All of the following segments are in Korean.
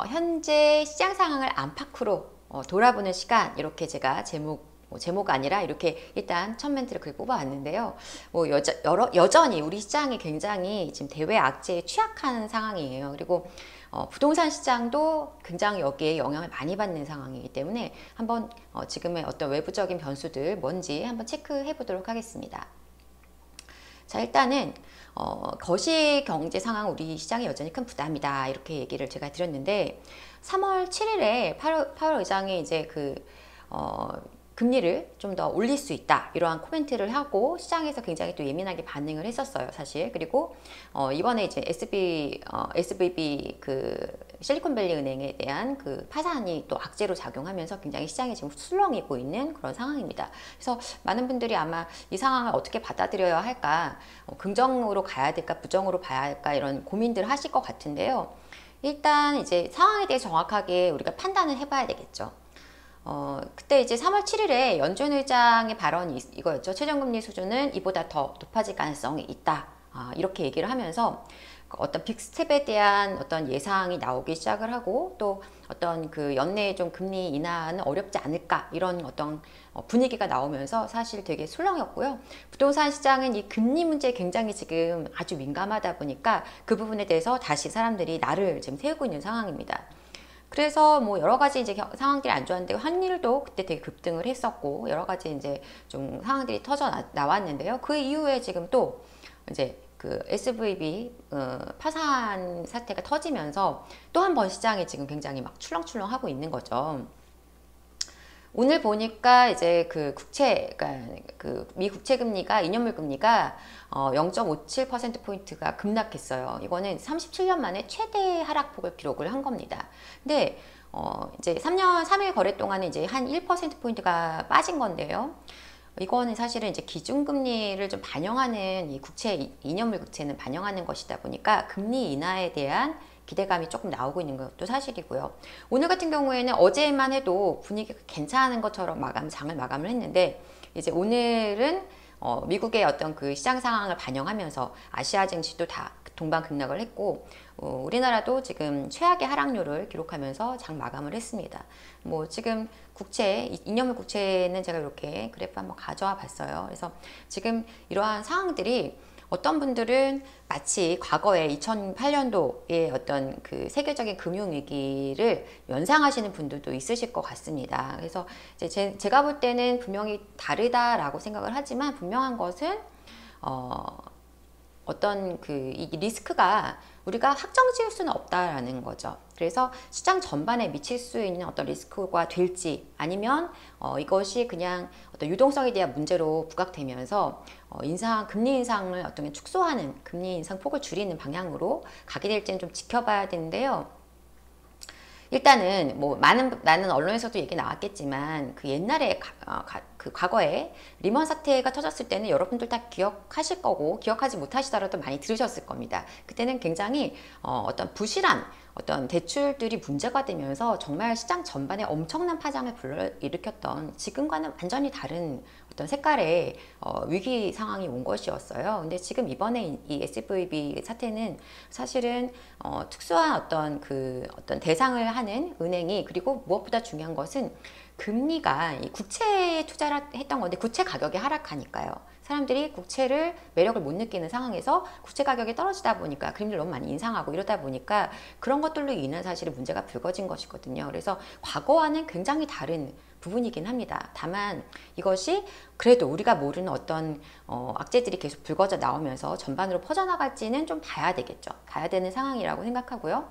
현재 시장 상황을 안팎으로 돌아보는 시간, 이렇게 제가 제목 아니라 이렇게 일단 첫 멘트를 그렇게 뽑아왔는데요. 여전히 우리 시장이 굉장히 지금 대외 악재에 취약한 상황이에요. 그리고 부동산 시장도 굉장히 여기에 영향을 많이 받는 상황이기 때문에 한번 지금의 어떤 외부적인 변수들 뭔지 한번 체크해 보도록 하겠습니다. 자, 일단은 거시 경제 상황 우리 시장이 여전히 큰 부담이다, 이렇게 얘기를 제가 드렸는데 3월 7일에 파월 의장이 이제 금리를 좀 더 올릴 수 있다, 이러한 코멘트를 하고 시장에서 굉장히 또 예민하게 반응을 했었어요, 사실. 그리고 이번에 이제 SVB 실리콘밸리 은행에 대한 파산이 또 악재로 작용하면서 굉장히 시장이 지금 술렁이고 있는 그런 상황입니다. 그래서 많은 분들이 아마 이 상황을 어떻게 받아들여야 할까, 긍정으로 가야 될까, 부정으로 봐야 할까, 이런 고민들 하실 것 같은데요. 일단 이제 상황에 대해 정확하게 우리가 판단을 해봐야 되겠죠. 그때 이제 3월 7일에 연준 의장의 발언이 이거였죠. 최저금리 수준은 이보다 더 높아질 가능성이 있다. 이렇게 얘기를 하면서 어떤 빅스텝에 대한 어떤 예상이 나오기 시작을 하고, 또 어떤 연내에 좀 금리 인하는 어렵지 않을까, 이런 어떤 분위기가 나오면서 사실 되게 술렁였고요. 부동산 시장은 이 금리 문제에 굉장히 지금 아주 민감하다 보니까 그 부분에 대해서 다시 사람들이 날을 지금 세우고 있는 상황입니다. 그래서 뭐 여러 가지 이제 상황들이 안 좋았는데 환율도 그때 되게 급등을 했었고, 여러 가지 이제 좀 상황들이 나왔는데요. 그 이후에 지금 또 이제 SVB 파산 사태가 터지면서 또 한 번 시장이 지금 굉장히 막 출렁출렁 하고 있는 거죠. 오늘 보니까 이제 미 국채 금리가, 2년물 금리가 0.57%포인트가 급락했어요. 이거는 37년 만에 최대 하락폭을 기록을 한 겁니다. 근데 이제 3일 거래 동안에 이제 한 1%포인트가 빠진 건데요. 이거는 사실은 이제 기준금리를 좀 반영하는, 이 2년물 국채는 반영하는 것이다 보니까 금리 인하에 대한 기대감이 조금 나오고 있는 것도 사실이고요. 오늘 같은 경우에는 어제만 해도 분위기가 괜찮은 것처럼 장을 마감을 했는데, 이제 오늘은 미국의 어떤 시장 상황을 반영하면서 아시아 증시도 다 동반 급락을 했고, 우리나라도 지금 최악의 하락률을 기록하면서 장 마감을 했습니다. 뭐 지금 2년물 국채는 제가 이렇게 그래프 한번 가져와 봤어요. 그래서 지금 이러한 상황들이 어떤 분들은 마치 과거에 2008년도에 어떤 세계적인 금융위기를 연상하시는 분들도 있으실 것 같습니다. 그래서 이제 제가 볼 때는 분명히 다르다라고 생각을 하지만, 분명한 것은 어떤 이 리스크가 우리가 확정 지을 수는 없다라는 거죠. 그래서 시장 전반에 미칠 수 있는 어떤 리스크가 될지, 아니면 이것이 그냥 어떤 유동성에 대한 문제로 부각되면서 금리 인상을 어떤 축소하는, 금리 인상 폭을 줄이는 방향으로 가게 될지는 좀 지켜봐야 되는데요. 일단은 뭐 많은 언론에서도 얘기 나왔겠지만, 옛날에 과거에 리먼 사태가 터졌을 때는 여러분들 다 기억하실 거고, 기억하지 못하시더라도 많이 들으셨을 겁니다. 그때는 굉장히 어떤 부실한 어떤 대출들이 문제가 되면서 정말 시장 전반에 엄청난 파장을 불러일으켰던, 지금과는 완전히 다른 어떤 색깔의 위기 상황이 온 것이었어요. 근데 지금 이번에 이 SVB 사태는 사실은 특수한 어떤 대상을 하는 은행이, 그리고 무엇보다 중요한 것은 금리가 이 국채에 투자를 했던 건데, 국채 가격이 하락하니까요. 사람들이 국채를 매력을 못 느끼는 상황에서 국채 가격이 떨어지다 보니까 금리를 너무 많이 인상하고 이러다 보니까 그런 것들로 인한 사실은 문제가 불거진 것이거든요. 그래서 과거와는 굉장히 다른 부분이긴 합니다. 다만 이것이 그래도 우리가 모르는 어떤 악재들이 계속 불거져 나오면서 전반으로 퍼져나갈지는 좀 봐야 되겠죠. 봐야 되는 상황이라고 생각하고요.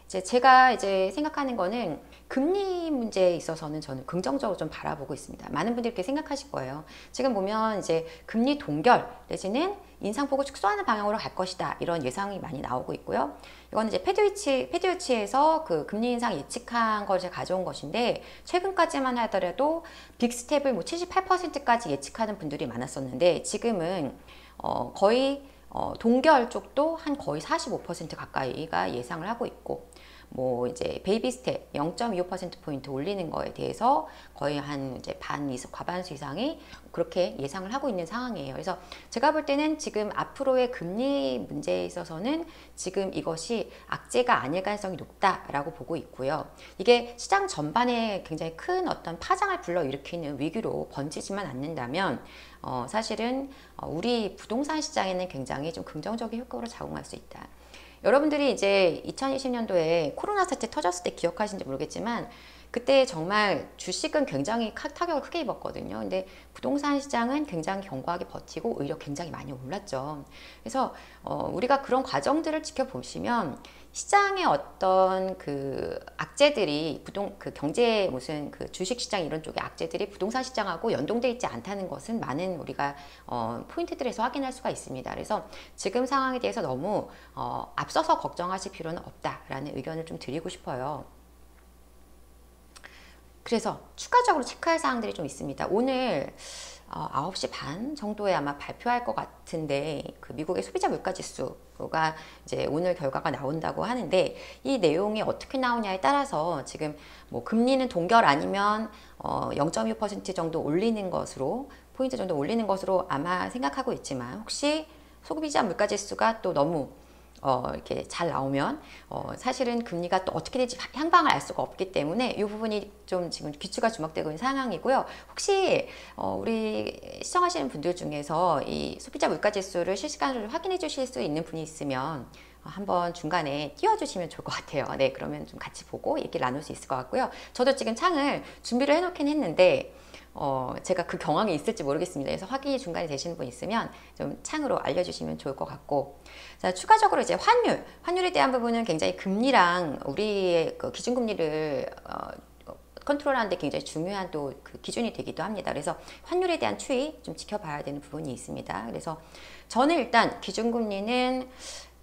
제가 생각하는 거는, 금리 문제에 있어서는 저는 긍정적으로 좀 바라보고 있습니다. 많은 분들이 그렇게 생각하실 거예요. 지금 보면 이제 금리 동결 내지는 인상폭을 축소하는 방향으로 갈 것이다, 이런 예상이 많이 나오고 있고요. 이거는 이제 패드위치에서 금리 인상 예측한 걸 제가 가져온 것인데, 최근까지만 하더라도 빅스텝을 뭐 78%까지 예측하는 분들이 많았었는데, 지금은 거의 동결 쪽도 한 거의 45% 가까이가 예상을 하고 있고, 뭐 이제 베이비 스텝 0.25%포인트 올리는 거에 대해서 거의 한 이제 과반수 이상이 그렇게 예상을 하고 있는 상황이에요. 그래서 제가 볼 때는 지금 앞으로의 금리 문제에 있어서는 지금 이것이 악재가 아닐 가능성이 높다라고 보고 있고요. 이게 시장 전반에 굉장히 큰 어떤 파장을 불러일으키는 위기로 번지지만 않는다면 사실은 우리 부동산 시장에는 굉장히 좀 긍정적인 효과로 작용할 수 있다. 여러분들이 이제 2020년도에 코로나 사태 터졌을 때 기억하시는지 모르겠지만 그때 정말 주식은 굉장히 타격을 크게 입었거든요. 근데 부동산 시장은 굉장히 견고하게 버티고 오히려 굉장히 많이 올랐죠. 그래서 우리가 그런 과정들을 지켜보시면 시장의 어떤 그 악재들이 그 경제 무슨 그 주식 시장 이런 쪽의 악재들이 부동산 시장하고 연동돼 있지 않다는 것은 많은 우리가 포인트들에서 확인할 수가 있습니다. 그래서 지금 상황에 대해서 너무 앞서서 걱정하실 필요는 없다라는 의견을 좀 드리고 싶어요. 그래서 추가적으로 체크할 사항들이 좀 있습니다. 오늘 9시 반 정도에 아마 발표할 것 같은데 그 미국의 소비자 물가 지수가 이제 오늘 결과가 나온다고 하는데 이 내용이 어떻게 나오냐에 따라서 지금 뭐 금리는 동결 아니면 0.2% 정도 올리는 것으로 포인트 정도 올리는 것으로 아마 생각하고 있지만 혹시 소비자 물가 지수가 또 너무 이렇게 잘 나오면 사실은 금리가 또 어떻게 될지 향방을 알 수가 없기 때문에 이 부분이 좀 지금 귀추가 주목되고 있는 상황이고요. 혹시 우리 시청하시는 분들 중에서 이 소비자 물가 지수를 실시간으로 확인해 주실 수 있는 분이 있으면 한번 중간에 띄워주시면 좋을 것 같아요. 네, 그러면 좀 같이 보고 얘기를 나눌 수 있을 것 같고요. 저도 지금 창을 준비를 해놓긴 했는데 제가 그 경황이 있을지 모르겠습니다. 그래서 확인이 중간에 되시는 분 있으면 좀 창으로 알려주시면 좋을 것 같고, 자, 추가적으로 이제 환율에 대한 부분은 굉장히 금리랑 우리의 그 기준금리를 컨트롤하는데 굉장히 중요한 또 그 기준이 되기도 합니다. 그래서 환율에 대한 추이 좀 지켜봐야 되는 부분이 있습니다. 그래서 저는 일단 기준금리는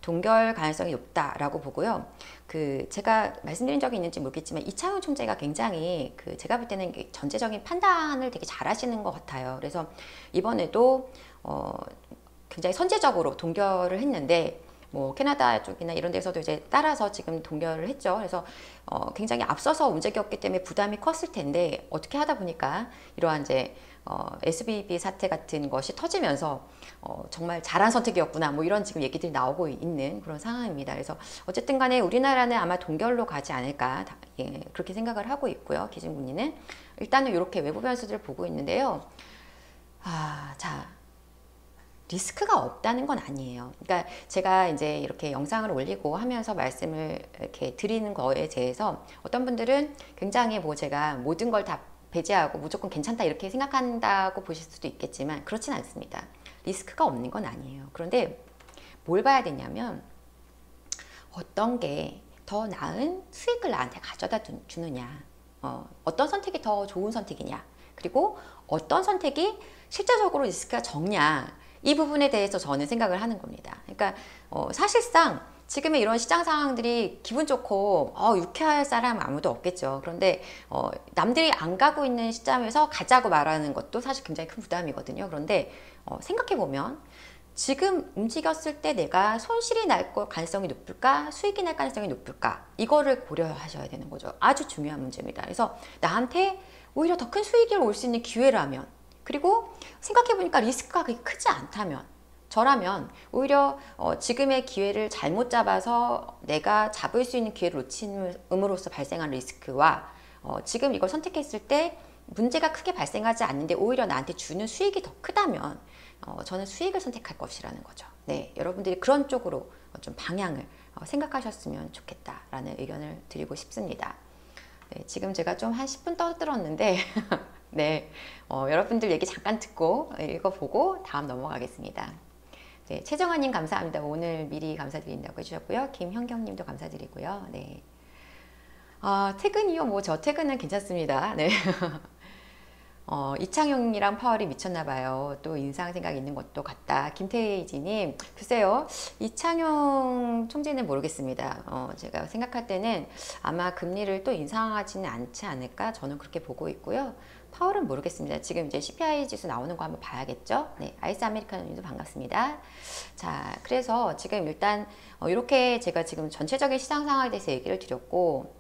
동결 가능성이 높다라고 보고요. 그 제가 말씀드린 적이 있는지 모르겠지만 이창용 총재가 굉장히 그 제가 볼 때는 전체적인 판단을 되게 잘하시는 것 같아요. 그래서 이번에도 굉장히 선제적으로 동결을 했는데 뭐 캐나다 쪽이나 이런 데서도 이제 따라서 지금 동결을 했죠. 그래서 굉장히 앞서서 움직였기 때문에 부담이 컸을 텐데 어떻게 하다 보니까 이러한 이제 SVB 사태 같은 것이 터지면서 정말 잘한 선택이었구나 뭐 이런 지금 얘기들이 나오고 있는 그런 상황입니다. 그래서 어쨌든 간에 우리나라는 아마 동결로 가지 않을까 예, 그렇게 생각을 하고 있고요. 기준금리는 일단은 이렇게 외부 변수들을 보고 있는데요. 자, 리스크가 없다는 건 아니에요. 그러니까 제가 이제 이렇게 영상을 올리고 하면서 말씀을 이렇게 드리는 거에 대해서 어떤 분들은 굉장히 뭐 제가 모든 걸 다 배제하고 무조건 괜찮다 이렇게 생각한다고 보실 수도 있겠지만 그렇진 않습니다. 리스크가 없는 건 아니에요. 그런데 뭘 봐야 되냐면 어떤 게 더 나은 수익을 나한테 가져다 주느냐, 어떤 선택이 더 좋은 선택이냐, 그리고 어떤 선택이 실제적으로 리스크가 적냐, 이 부분에 대해서 저는 생각을 하는 겁니다. 그러니까 사실상 지금의 이런 시장 상황들이 기분 좋고 유쾌할 사람 아무도 없겠죠. 그런데 남들이 안 가고 있는 시점에서 가자고 말하는 것도 사실 굉장히 큰 부담이거든요. 그런데 생각해보면 지금 움직였을 때 내가 손실이 날 가능성이 높을까 수익이 날 가능성이 높을까 이거를 고려하셔야 되는 거죠. 아주 중요한 문제입니다. 그래서 나한테 오히려 더 큰 수익이 올 수 있는 기회라면, 그리고 생각해보니까 리스크가 그렇게 크지 않다면, 저라면 오히려 지금의 기회를 잘못 잡아서 내가 잡을 수 있는 기회를 놓침으로써 발생한 리스크와 지금 이걸 선택했을 때 문제가 크게 발생하지 않는데 오히려 나한테 주는 수익이 더 크다면 저는 수익을 선택할 것이라는 거죠. 네, 여러분들이 그런 쪽으로 좀 방향을 생각하셨으면 좋겠다라는 의견을 드리고 싶습니다. 네, 지금 제가 좀 한 10분 떠들었는데 네, 여러분들 얘기 잠깐 듣고 읽어보고 다음 넘어가겠습니다. 네, 최정환님 감사합니다. 오늘 미리 감사드린다고 해주셨고요. 김현경님도 감사드리고요. 네, 퇴근이요? 뭐 저 퇴근은 괜찮습니다. 네. 이창용이랑 파월이 미쳤나 봐요. 또 인상 생각 있는 것도 같다. 김태희지님, 글쎄요. 이창용 총재는 모르겠습니다. 제가 생각할 때는 아마 금리를 또 인상하지는 않지 않을까? 저는 그렇게 보고 있고요. 파월은 모르겠습니다. 지금 이제 CPI 지수 나오는 거 한번 봐야겠죠? 네, 아이스 아메리카노님도 반갑습니다. 자, 그래서 지금 일단 이렇게 제가 지금 전체적인 시장 상황에 대해서 얘기를 드렸고,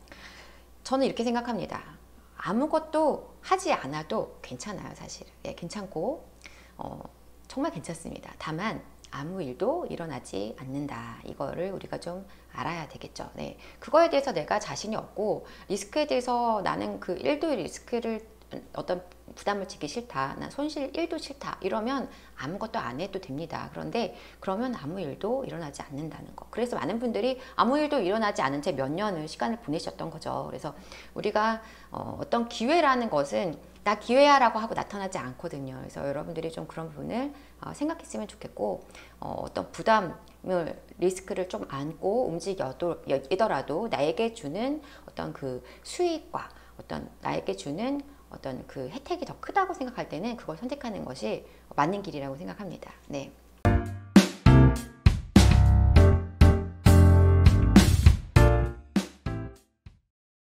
저는 이렇게 생각합니다. 아무것도 하지 않아도 괜찮아요, 사실. 예, 괜찮고, 정말 괜찮습니다. 다만, 아무 일도 일어나지 않는다. 이거를 우리가 좀 알아야 되겠죠. 네. 그거에 대해서 내가 자신이 없고, 리스크에 대해서 나는 그 1도 리스크를 어떤 부담을 지기 싫다. 난 손실 1도 싫다. 이러면 아무것도 안 해도 됩니다. 그런데 그러면 아무 일도 일어나지 않는다는 거. 그래서 많은 분들이 아무 일도 일어나지 않은 채 몇 년을 시간을 보내셨던 거죠. 그래서 우리가 어떤 기회라는 것은 나 기회야라고 하고 나타나지 않거든요. 그래서 여러분들이 좀 그런 부분을 생각했으면 좋겠고, 어떤 부담을 리스크를 좀 안고 움직이더라도 나에게 주는 어떤 그 수익과 어떤 나에게 주는 어떤 그 혜택이 더 크다고 생각할 때는 그걸 선택하는 것이 맞는 길이라고 생각합니다. 네.